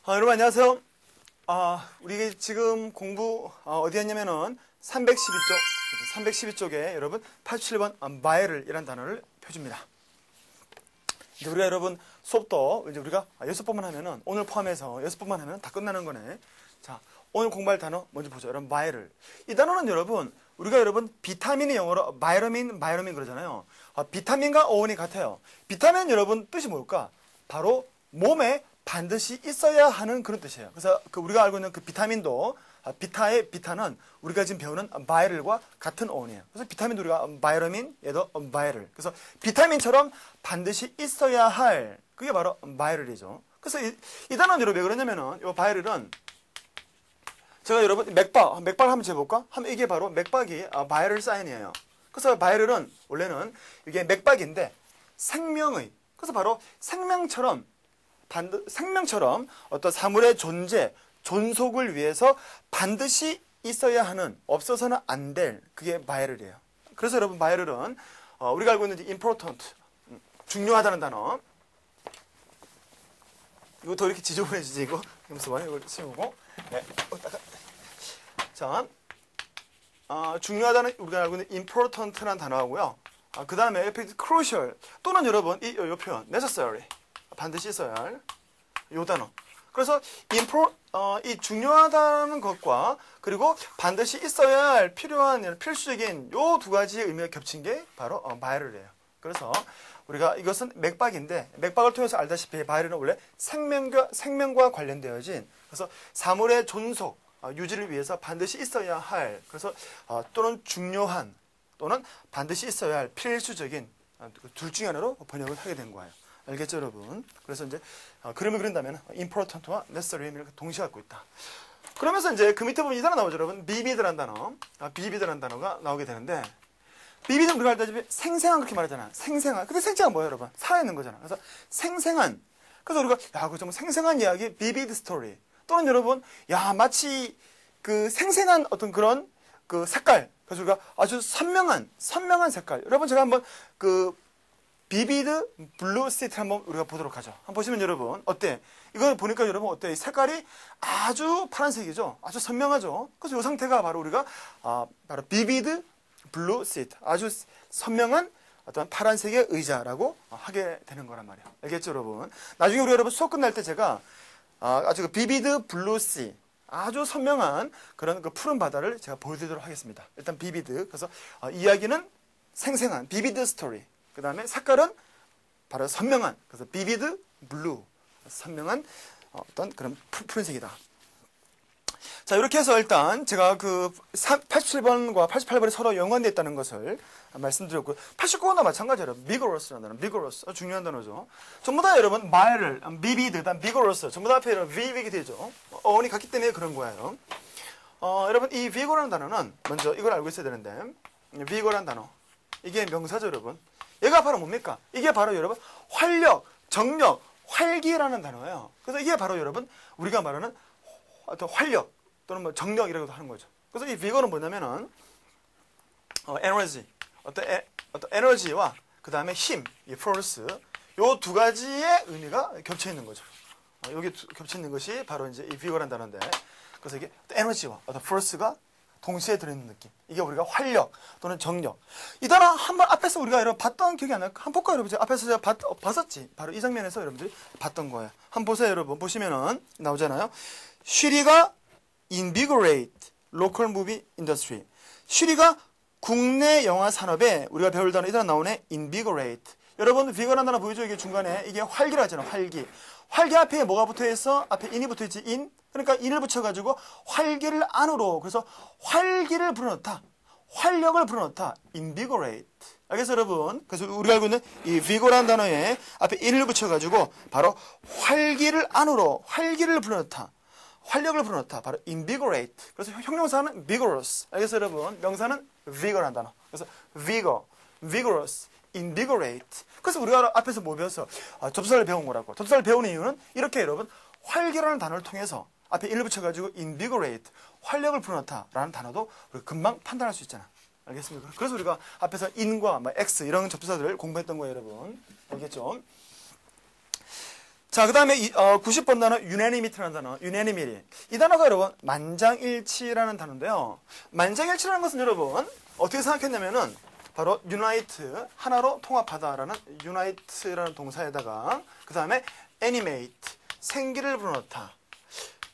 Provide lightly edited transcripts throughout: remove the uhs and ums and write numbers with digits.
여러분 안녕하세요. 우리 지금 공부 어디 했냐면은 312쪽에 여러분 87번 마엘이라는 단어를 펴줍니다. 이제 우리가 여러분 수업도 이제 우리가 6번만 하면은 오늘 포함해서 6번만 하면 다 끝나는 거네. 자, 오늘 공부할 단어 먼저 보죠. 여러분 마엘. 이 단어는 여러분 우리가 여러분 비타민의 영어로 바이러민 그러잖아요. 비타민과 어원이 같아요. 비타민 여러분 뜻이 뭘까? 바로 몸에 반드시 있어야 하는 그런 뜻이에요. 그래서 우리가 알고 있는 그 비타민도 비타의 비타는 우리가 지금 배우는 바이럴과 같은 어원이에요. 그래서 비타민도 우리가 바이러민, 얘도 바이럴. 그래서 비타민처럼 반드시 있어야 할 그게 바로 바이럴이죠. 그래서 이 단어는 여러분 왜 그러냐면은 이 바이럴은 제가 여러분 맥박 한번 재볼까? 하면 이게 바로 맥박이 바이럴 사인이에요. 그래서 바이럴은 원래는 이게 맥박인데 생명의 그래서 바로 생명처럼 어떤 사물의 존재, 존속을 위해서 반드시 있어야 하는, 없어서는 안 될, 그게 바이럴이에요. 그래서 여러분, 바이럴은, 우리가 알고 있는 important, 중요하다는 단어. 이거 더 이렇게 지저분해지지, 이거? 이걸 치우고. 네. 자, 중요하다는, 우리가 알고 있는 important라는 단어하고요. 그 다음에 옆에 crucial, 또는 여러분, 이 표현, necessary. 반드시 있어야 할 요 단어. 그래서 이 중요하다는 것과 그리고 반드시 있어야 할 필요한 필수적인 요 두 가지의 의미가 겹친 게 바로 바이럴이에요. 그래서 우리가 이것은 맥박인데 맥박을 통해서 알다시피 바이럴은 원래 생명과 관련되어진 그래서 사물의 존속 유지를 위해서 반드시 있어야 할 그래서 또는 중요한 또는 반드시 있어야 할 필수적인 둘 중에 하나로 번역을 하게 된 거예요. 알겠죠, 여러분? 그래서 이제 그림을 그린다면 important와 necessary를 동시에 갖고 있다. 그러면서 이제 그 밑에 보면 이 단어 나오죠, 여러분. vivid라는 단어, vivid라는 단어가 나오게 되는데 vivid은 우리가 알다시피 생생한 그렇게 말하잖아. 생생한. 근데 생생한 뭐예요, 여러분? 살아있는 거잖아. 그래서 생생한. 그래서 우리가 그 정말 생생한 이야기, vivid story. 또는 여러분, 마치 그 생생한 어떤 그런 그 색깔. 그래서 우리가 아주 선명한 색깔. 여러분 제가 한번 비비드 블루 시트 한번 우리가 보도록 하죠. 한번 보시면 여러분 어때? 이거 보니까 여러분 어때? 이 색깔이 아주 파란색이죠. 아주 선명하죠. 그래서 이 상태가 바로 우리가 바로 비비드 블루 시트 아주 선명한 어떤 파란색의 의자라고 하게 되는 거란 말이에요. 알겠죠, 여러분? 나중에 우리 여러분 수업 끝날 때 제가 아주 비비드 블루 시 아주 선명한 그런 그 푸른 바다를 제가 보여드리도록 하겠습니다. 일단 비비드 그래서 이야기는 생생한 비비드 스토리. 그 다음에 색깔은 바로 선명한, 그래서 비비드 블루, 선명한 어떤 그런 푸른색이다. 자, 이렇게 해서 일단 제가 그 87번과 88번이 서로 연관되어 있다는 것을 말씀드렸고, 89번도 마찬가지예요. vigorous라는 단어, vigorous. 중요한 단어죠. 전부 다 여러분, 말을, vivid, 그다음 vigorous. 전부 다 앞에 이런 vig이 되죠. 어원이 같기 때문에 그런 거예요. 여러분, 이 vigor라는 단어는 먼저 이걸 알고 있어야 되는데, vigor라는 단어. 이게 명사죠, 여러분. 얘가 바로 뭡니까? 이게 바로 여러분 활력, 정력, 활기라는 단어예요. 그래서 이게 바로 여러분 우리가 말하는 어떤 활력 또는 뭐 정력이라고도 하는 거죠. 그래서 이 vigor는 뭐냐면은 에너지, 어떤 에너지와 그 다음에 힘, 이 force 요 두 가지의 의미가 겹쳐 있는 거죠. 여기 겹쳐 있는 것이 바로 이제 이 vigor라는 단어인데, 그래서 이게 에너지와 어떤 force가 동시에 들어있는 느낌. 이게 우리가 활력 또는 정력. 이 단어 한번 앞에서 우리가 여러분 봤던 기억이 안 나요? 한번 볼까요, 여러분? 앞에서 제가 봤었지. 바로 이 장면에서 여러분들이 봤던 거예요. 한번 보세요, 여러분. 보시면은 나오잖아요. 슈리가 invigorate local movie industry. 슈리가 국내 영화 산업에 우리가 배울 단어 이 단어 나오네. invigorate. 여러분, vigor한 단어 보이죠? 이게 중간에 이게 활기라잖아. 활기. 활기 앞에 뭐가 붙어 있어? 앞에 in이 붙어 있지. in. 그러니까 in을 붙여가지고 활기를 안으로 그래서 활기를 불어넣다. 활력을 불어넣다. invigorate. 알겠어요, 여러분? 그래서 우리가 알고 있는 이 vigor한 단어에 앞에 in을 붙여가지고 바로 활기를 안으로 활기를 불어넣다. 활력을 불어넣다. 바로 invigorate. 그래서 형용사는 vigorous. 알겠어요, 여러분? 명사는 vigor한 단어. 그래서 vigorous, invigorate. 그래서 우리가 앞에서 뭐 배웠어? 접사를 배운 거라고. 접사를 배우는 이유는 이렇게 여러분 활기라는 단어를 통해서 앞에 in을 붙여가지고 invigorate, 활력을 불어넣다라는 단어도 우리가 금방 판단할 수 있잖아. 알겠습니까? 그래서 우리가 앞에서 in과 x 이런 접사들을 공부했던 거예요, 여러분. 알겠죠? 자, 그 다음에 90번 단어 unanimity라는 단어, unanimity. 이 단어가 여러분 만장일치라는 단어인데요. 만장일치라는 것은 여러분 어떻게 생각했냐면은 바로 unite, 하나로 통합하다라는 unite라는 동사에다가 그 다음에 animate, 생기를 불어넣다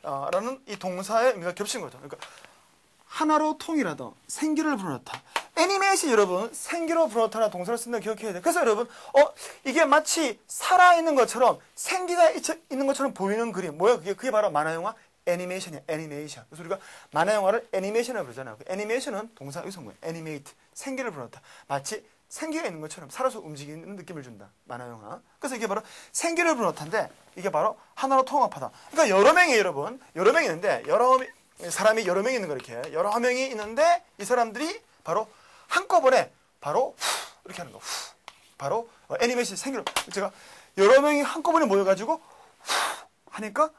라는 이 동사의 의미가 겹친 거죠. 그러니까 하나로 통일하다, 생기를 불어넣다. 애니메이션 여러분 생기로 불어넣다라는 동사를 쓴다고 기억해야 돼요. 그래서 여러분 이게 마치 살아있는 것처럼 생기가 있는 것처럼 보이는 그림 뭐야 그게 바로 만화영화 애니메이션이야. 애니메이션. 그래서 우리가 만화영화를 애니메이션이라고 그러잖아요. 애니메이션은 동사 여기서 뭐예요? 애니메이트, 생기를 불어넣다. 마치 생기가 있는 것처럼 살아서 움직이는 느낌을 준다. 만화영화. 그래서 이게 바로 생기를 불어넣다인데 이게 바로 하나로 통합하다. 그러니까 여러 명이 여러분 여러 명이 있는데 사람이 여러 명이 있는 거 이렇게 여러 명이 있는데 이 사람들이 바로 한꺼번에 바로 이렇게 하는 거. 바로 애니메이션 생기로 제가 여러 명이 한꺼번에 모여가지고 하니까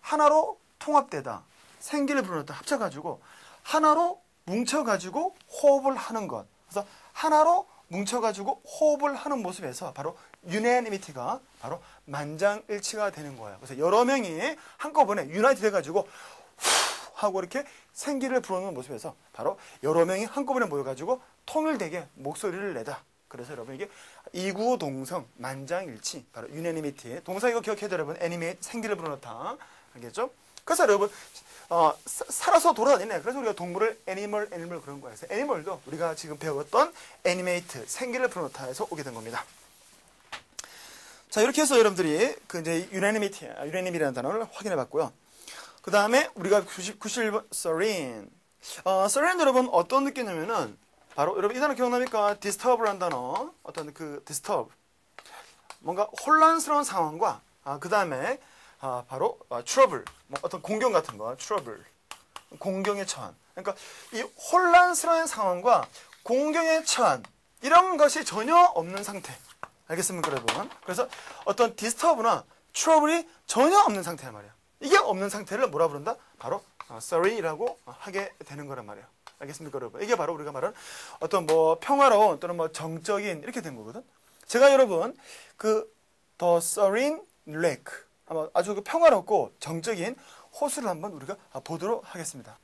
하나로 통합되다. 생기를 불어넣다. 합쳐가지고 하나로 뭉쳐가지고 호흡을 하는 것. 그래서 하나로 뭉쳐가지고 호흡을 하는 모습에서 바로 unanimity가 바로 만장일치가 되는 거예요. 그래서 여러 명이 한꺼번에 유나이트 돼가지고 하고 이렇게 생기를 불어넣는 모습에서 바로 여러 명이 한꺼번에 모여가지고 통일되게 목소리를 내다. 그래서 여러분 이게 이구동성 만장일치 바로 unanimity 동사 이거 기억해야 돼요 여러분. animate 생기를 불어넣다. 알겠죠? 그래서 여러분 살아서 돌아다니네. 그래서 우리가 동물을 애니멀 그런 거예요. 그래서 애니멀도 우리가 지금 배웠던 애니메이트 생기를 불어넣다에서 오게 된 겁니다. 자 이렇게 해서 여러분들이 그 이제 unanimity라는 단어를 확인해 봤고요. 그 다음에 우리가 91번 serene. serene 여러분 어떤 느낌이냐면은 바로 여러분 이 단어 기억납니까? disturb라는 단어. 어떤 그 disturb. 뭔가 혼란스러운 상황과 그 다음에 바로 trouble. 뭐 어떤 공경 같은 거. trouble. 공경에 처한. 그러니까 이 혼란스러운 상황과 공경에 처한 이런 것이 전혀 없는 상태. 알겠습니까, 여러분? 그래서 어떤 디스터브나 트러블이 전혀 없는 상태란 말이야. 이게 없는 상태를 뭐라 부른다? 바로 serene이라고 하게 되는 거란 말이에요. 알겠습니까, 여러분? 이게 바로 우리가 말하는 어떤 뭐 평화로운 또는 뭐 정적인 이렇게 된 거거든. 제가 여러분 그 The Serene Lake 아주 그 평화롭고 정적인 호수를 한번 우리가 보도록 하겠습니다.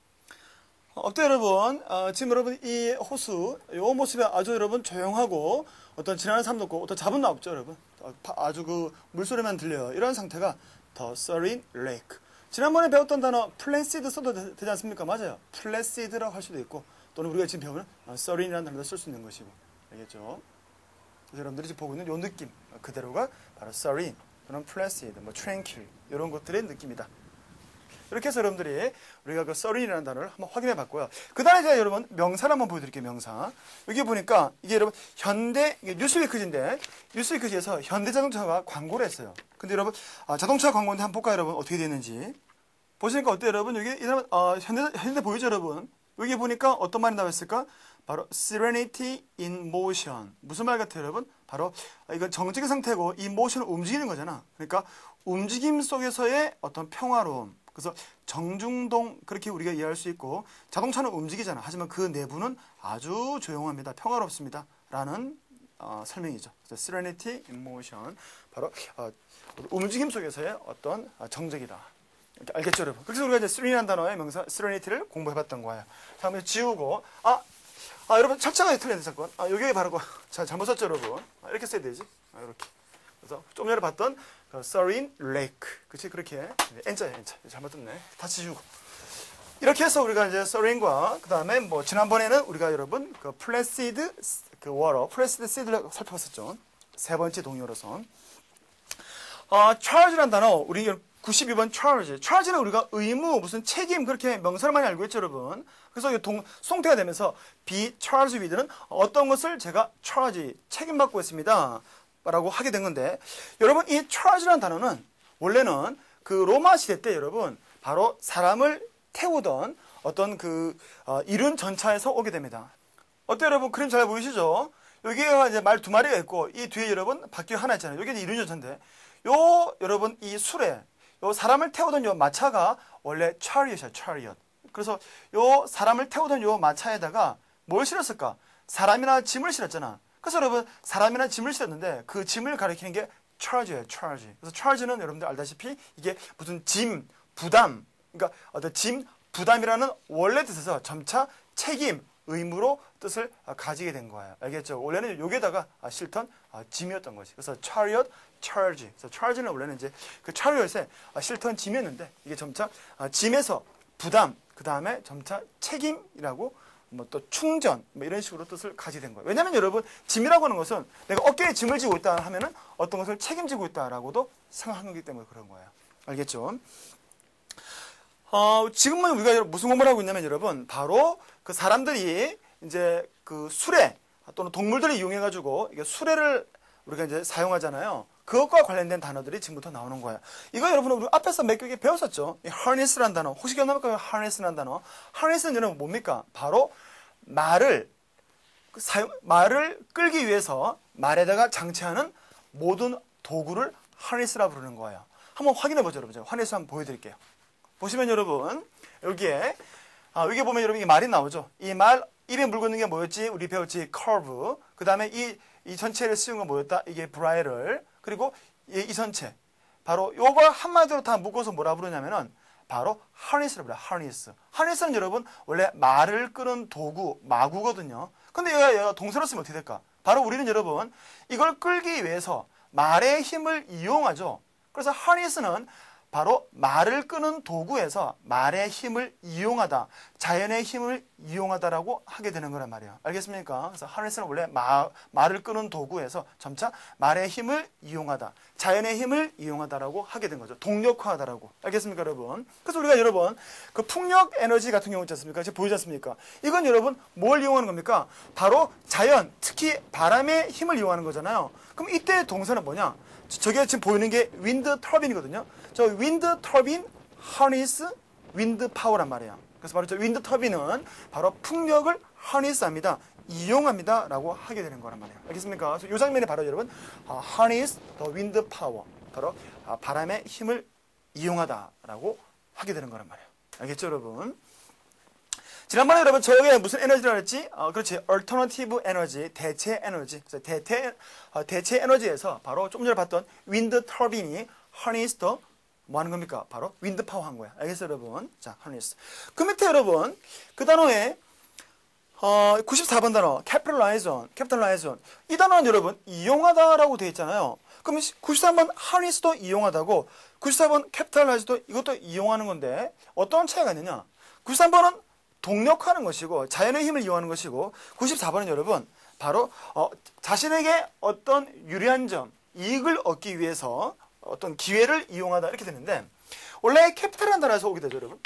어때요, 여러분? 지금 여러분 이 호수, 이 모습이 아주 여러분 조용하고 어떤 지나는 사람도 없고 어떤 잡은 나 없죠, 여러분? 아주 그 물소리만 들려요. 이런 상태가 The Serene Lake. 지난번에 배웠던 단어 placid 써도 되지 않습니까? 맞아요. placid라고 할 수도 있고 또는 우리가 지금 배우는 serene이라는 단어도 쓸 수 있는 것이고. 알겠죠? 그래서 여러분들이 지금 보고 있는 이 느낌 그대로가 바로 serene 또는 placid, 뭐 tranquil 이런 것들의 느낌이다. 이렇게 해서 여러분들이 우리가 그 serene이라는 단어를 한번 확인해 봤고요. 그 다음에 제가 여러분 명사를 한번 보여드릴게요. 명사. 여기 보니까 이게 여러분 현대 이게 뉴스위크지인데 뉴스위크지에서 현대자동차가 광고를 했어요. 근데 여러분 자동차 광고인데 한번 볼까요, 여러분? 어떻게 되는지 보시니까 어때요, 여러분? 여기 이 사람 현대 보이죠, 여러분? 여기 보니까 어떤 말이 나왔을까? 바로 serenity in motion. 무슨 말 같아요, 여러분? 바로 이건 정적인 상태고 이 motion을 움직이는 거잖아. 그러니까 움직임 속에서의 어떤 평화로움. 그래서 정중동 그렇게 우리가 이해할 수 있고 자동차는 움직이잖아. 하지만 그 내부는 아주 조용합니다. 평화롭습니다. 라는 설명이죠. 그래서 serenity in motion. 바로 움직임 속에서의 어떤 정적이다. 알겠죠, 여러분? 그래서 우리가 이제 serene이라는 단어의 명사 serenity를 공부해봤던 거예요. 다음에 지우고 여러분 철자가 틀렸네 잠깐. 여기 바르고 잘못 썼죠, 여러분? 이렇게 써야 되지. 이렇게. 그래서 좀 전에 봤던 그 serene lake, 그렇지? 그렇게 N자야, N자. 잘못 떴네. 다시 지우고. 이렇게 해서 우리가 이제 serene과 그 다음에 뭐 지난번에는 우리가 여러분 그 placid 그 water, placid sea를 살펴봤었죠. 세 번째 동요로서. charge라는 단어 우리 92번 charge. charge는 우리가 의무, 무슨 책임 그렇게 명사를 많이 알고 있죠, 여러분. 그래서 송태가 되면서 be charged with는 어떤 것을 제가 charge, 책임받고 있습니다. 라고 하게 된 건데 여러분 이 charge라는 단어는 원래는 그 로마 시대 때 여러분 바로 사람을 태우던 어떤 그 이륜 전차에서 오게 됩니다. 어때요, 여러분? 그림 잘 보이시죠? 여기가 이제 말 두 마리가 있고 이 뒤에 여러분 바퀴 하나 있잖아요. 여기 이륜 전차인데 여러분 이 술에 사람을 태우던 요 마차가 원래 chariot이야, chariot. 그래서 요 사람을 태우던 요 마차에다가 뭘 실었을까? 사람이나 짐을 실었잖아. 그래서 여러분 사람이나 짐을 실었는데 그 짐을 가리키는 게 charge예요, charge. 그래서 charge는 여러분들 알다시피 이게 무슨 짐, 부담, 그러니까 어떤 짐, 부담이라는 원래 뜻에서 점차 책임, 의무로 뜻을 가지게 된 거예요. 알겠죠? 원래는 여기에다가 실던 짐이었던 거지. 그래서 chariot, charge. 그래서 charge는 원래는 이제 그 chariot의 실던 짐이었는데 이게 점차 짐에서 부담, 그 다음에 점차 책임이라고 뭐 또 충전 뭐 이런 식으로 뜻을 가지게 된 거예요. 왜냐하면 여러분 짐이라고 하는 것은 내가 어깨에 짐을 지고 있다 하면은 어떤 것을 책임지고 있다라고도 생각하는 거기 때문에 그런 거예요. 알겠죠? 지금은 우리가 무슨 공부를 하고 있냐면 여러분 바로 그 사람들이 이제 그 수레 또는 동물들을 이용해 가지고 이게 수레를 우리가 이제 사용하잖아요. 그것과 관련된 단어들이 지금부터 나오는 거예요. 이거 여러분 우리 앞에서 몇 개 배웠었죠. 이 harness라는 단어. 혹시 기억납니까? harness라는 단어. harness는 여러분 뭡니까? 바로 말을 끌기 위해서 말에다가 장치하는 모든 도구를 harness라 부르는 거예요. 한번 확인해 보죠, 여러분. 제가 harness 한번 보여드릴게요. 보시면 여러분 여기에 여기 보면 여러분 이 말이 나오죠. 이 말 입에 물고 있는 게 뭐였지? 우리 배웠지 curve. 그 다음에 이 전체를 씌운 건 뭐였다? 이게 bridle. 그리고 이 전체 바로 요거 한마디로 다 묶어서 뭐라 부르냐면은 바로 harness를 불러요. harness. harness는 여러분 원래 말을 끄는 도구 마구거든요. 근데 얘가 동사로 쓰면 어떻게 될까? 바로 우리는 여러분 이걸 끌기 위해서 말의 힘을 이용하죠. 그래서 harness는 바로 말을 끄는 도구에서 말의 힘을 이용하다, 자연의 힘을 이용하다라고 하게 되는 거란 말이에요. 알겠습니까? 그래서 harness는 원래 말을 끄는 도구에서 점차 말의 힘을 이용하다, 자연의 힘을 이용하다라고 하게 된 거죠. 동력화하다라고. 알겠습니까, 여러분? 그래서 우리가 여러분 그 풍력 에너지 같은 경우 있지 않습니까? 지금 보이지 않습니까? 이건 여러분 뭘 이용하는 겁니까? 바로 자연, 특히 바람의 힘을 이용하는 거잖아요. 그럼 이때 동사는 뭐냐? 저게 지금 보이는 게 윈드 터빈이거든요. 저 윈드 터빈 harness 윈드 파워란 말이에요. 그래서 바로 저 윈드 터빈은 바로 풍력을 harness합니다. 이용합니다. 라고 하게 되는 거란 말이에요. 알겠습니까? 그래서 이 장면이 바로 여러분 harness the wind power. 바로 바람의 힘을 이용하다라고 하게 되는 거란 말이에요. 알겠죠, 여러분? 지난번에 여러분 저게 무슨 에너지라고 했지? 그렇지. alternative energy, 대체 에너지. 그래서 대체 에너지에서 바로 조금 전에 봤던 윈드 터빈이 harness the 뭐 하는 겁니까? 바로 윈드 파워 한 거야. 알겠어요, 여러분? 자, harness. 그 밑에 여러분 그 단어에 94번 단어 capitalize on. 이 단어는 여러분 이용하다라고 되어 있잖아요. 그럼 93번 harness도 이용하다고 94번 capitalize도 이것도 이용하는 건데 어떤 차이가 있느냐? 93번은 동력하는 것이고 자연의 힘을 이용하는 것이고 94번은 여러분 바로 자신에게 어떤 유리한 점, 이익을 얻기 위해서 어떤 기회를 이용하다 이렇게 되는데 원래 캐피탈이라는 단어에서 오게 되죠, 여러분.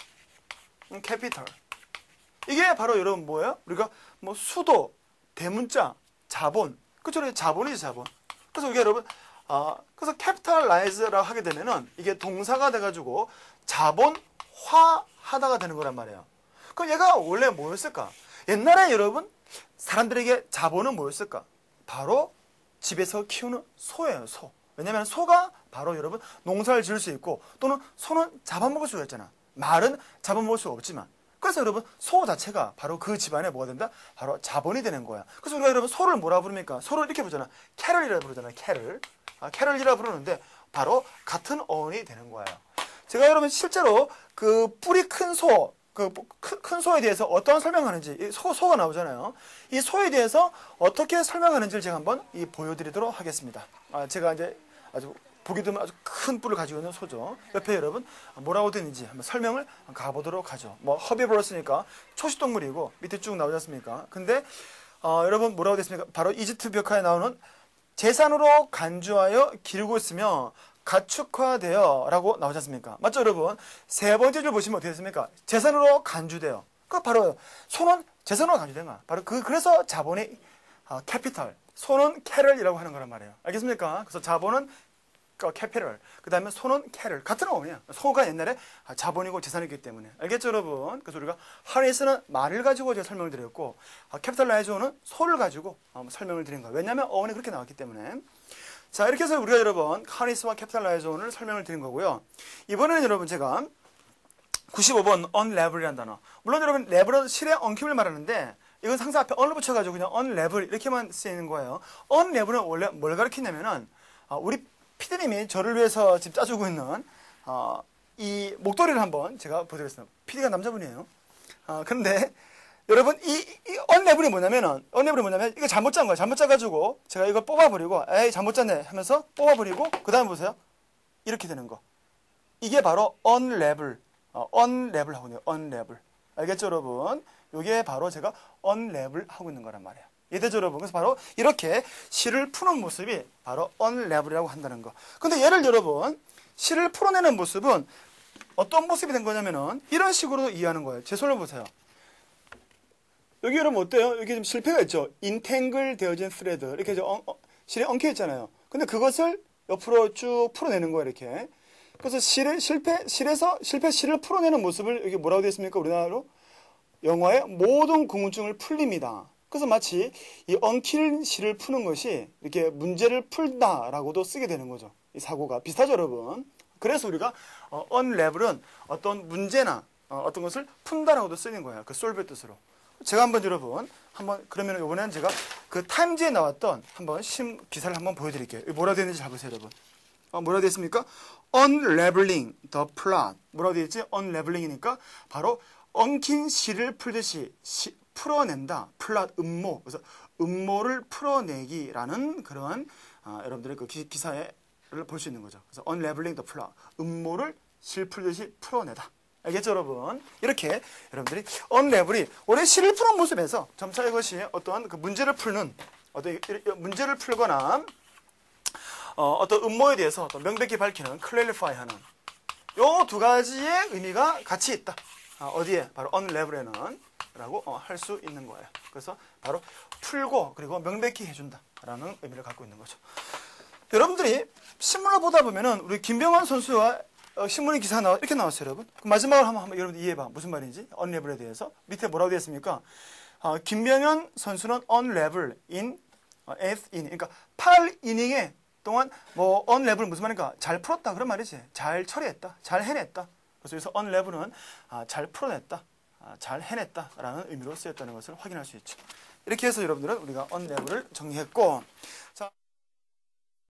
캐피탈. 이게 바로 여러분 뭐예요? 우리가 뭐 수도, 대문자, 자본. 그쵸? 자본이죠, 자본. 그래서 우리가 여러분 그래서 capitalize라고 하게 되면은 이게 동사가 돼가지고 자본화하다가 되는 거란 말이에요. 그럼 얘가 원래 뭐였을까? 옛날에 여러분 사람들에게 자본은 뭐였을까? 바로 집에서 키우는 소예요, 소. 왜냐하면 소가 바로 여러분 농사를 지을 수 있고 또는 소는 잡아먹을 수가 있잖아. 말은 잡아먹을 수가 없지만. 그래서 여러분 소 자체가 바로 그 집안에 뭐가 된다? 바로 자본이 되는 거야. 그래서 우리가 여러분 소를 뭐라 부릅니까? 소를 이렇게 부르잖아. 캐럴이라 부르잖아요. 캐럴. 캐럴이라 부르는데 바로 같은 어원이 되는 거예요. 제가 여러분 실제로 그 뿔이 큰 소, 큰 소에 대해서 어떠한 설명하는지 소가 나오잖아요. 이 소에 대해서 어떻게 설명하는지를 제가 한번 보여드리도록 하겠습니다. 제가 이제 아주 보기 드문 아주 큰 뿔을 가지고 있는 소죠. 옆에 여러분 뭐라고 되는지 한번 설명을 가보도록 하죠. 뭐 허비버러스니까 초식동물이고 밑에 쭉 나오지 않습니까? 근데 여러분 뭐라고 됐습니까? 바로 이집트 벽화에 나오는 재산으로 간주하여 기르고 있으며 가축화되어 라고 나오지 않습니까? 맞죠, 여러분? 세 번째 줄 보시면 어떻게 됐습니까? 재산으로 간주되어. 그 바로 소는 재산으로 간주된 거야. 바로 그래서 자본의 캐피탈. 소는 캐럴이라고 하는 거란 말이에요. 알겠습니까? 그래서 자본은 캐피럴. 그 다음에 소는 캐럴. 같은 어원이야. 소가 옛날에 자본이고 재산이기 때문에. 알겠죠, 여러분? 그래서 우리가 harness는 말을 가지고 제가 설명을 드렸고, capitalize는 소를 가지고 설명을 드린 거예요. 왜냐하면 어원이 그렇게 나왔기 때문에. 자, 이렇게 해서 우리가 여러분 harness와 capitalize를 설명을 드린 거고요. 이번에는 여러분 제가 95번 unravel이라는 단어. 물론 여러분 level은 실의 엉킴을 말하는데 이건 상사 앞에 on을 붙여가지고 그냥 unravel 이렇게만 쓰이는 거예요. unravel은 원래 뭘 가리키냐면은 우리 피디님이 저를 위해서 지금 짜주고 있는 이 목도리를 한번 제가 보여드리겠습니다. 피디가 남자분이에요. 근데 여러분 이 언레블이 뭐냐면 이거 잘못 짠 거예요. 잘못 짜가지고 제가 이걸 뽑아버리고 에이 잘못 짰네 하면서 뽑아버리고 그 다음에 보세요. 이렇게 되는 거. 이게 바로 언레블 하거든요. 언레블. 알겠죠 여러분? 이게 바로 제가 언레블 하고 있는 거란 말이에요. 이해되죠 여러분? 그래서 바로 이렇게 실을 푸는 모습이 바로 언레블이라고 한다는 거. 근데 얘를 여러분 실을 풀어내는 모습은 어떤 모습이 된 거냐면은 이런 식으로 이해하는 거예요. 제 손을 보세요. 여기 여러분 어때요? 여기 지금 실패가 있죠? 인탱글 되어진 스레드 이렇게 실에 엉켜 있잖아요. 근데 그것을 옆으로 쭉 풀어내는 거예요. 이렇게. 그래서 실을 풀어내는 모습을 여기 뭐라고 되어 있습니까? 우리나라로 영어의 모든 궁금증을 풀립니다. 그래서 마치 이 엉킨 실을 푸는 것이 이렇게 문제를 풀다라고도 쓰게 되는 거죠. 이 사고가 비슷하죠, 여러분. 그래서 우리가 unravel은 어떤 문제나 어떤 것을 푼다라고도 쓰는 거예요. 그 solve의 뜻으로. 제가 한번 여러분 그러면 이번에는 제가 그 타임즈에 나왔던 한번 기사를 한번 보여드릴게요. 뭐라고 되어 있는지 잘 보세요, 여러분. 뭐라고 되어 있습니까? unraveling the plot. 뭐라고 되어 있지? unraveling이니까 바로 엉킨 실을 풀듯이 풀어낸다. 플롯 음모. 그래서 음모를 풀어내기라는 그런 여러분들의 그 기사를 볼 수 있는 거죠. 그래서 unraveling the plot. 음모를 실 풀듯이 풀어내다. 알겠죠, 여러분? 이렇게 여러분들이 unravel이 원래 실을 푸는 모습에서 점차 이것이 어떠한 그 문제를 풀는 문제를 풀거나 어떤 음모에 대해서 어떤 명백히 밝히는 clarifi하는 요 두 가지의 의미가 같이 있다. 어디에? 바로 unravel에는 라고 할 수 있는 거예요. 그래서 바로 풀고 그리고 명백히 해준다 라는 의미를 갖고 있는 거죠. 여러분들이 신문을 보다 보면은 우리 김병환 선수와 신문의 기사가 이렇게 나왔어요, 여러분. 마지막으로 한번 여러분 이해해봐. 무슨 말인지. unravel에 대해서. 밑에 뭐라고 되어 있습니까? 김병현 선수는 unravel in 8th inning. 그러니까 8이닝에 동안 unravel 무슨 말인가? 잘 풀었다 그런 말이지. 잘 처리했다. 잘 해냈다. 그래서 여기서 unravel은 잘 풀어냈다. 잘 해냈다라는 의미로 쓰였다는 것을 확인할 수 있죠. 이렇게 해서 여러분들은 우리가 unravel을 정리했고, 자.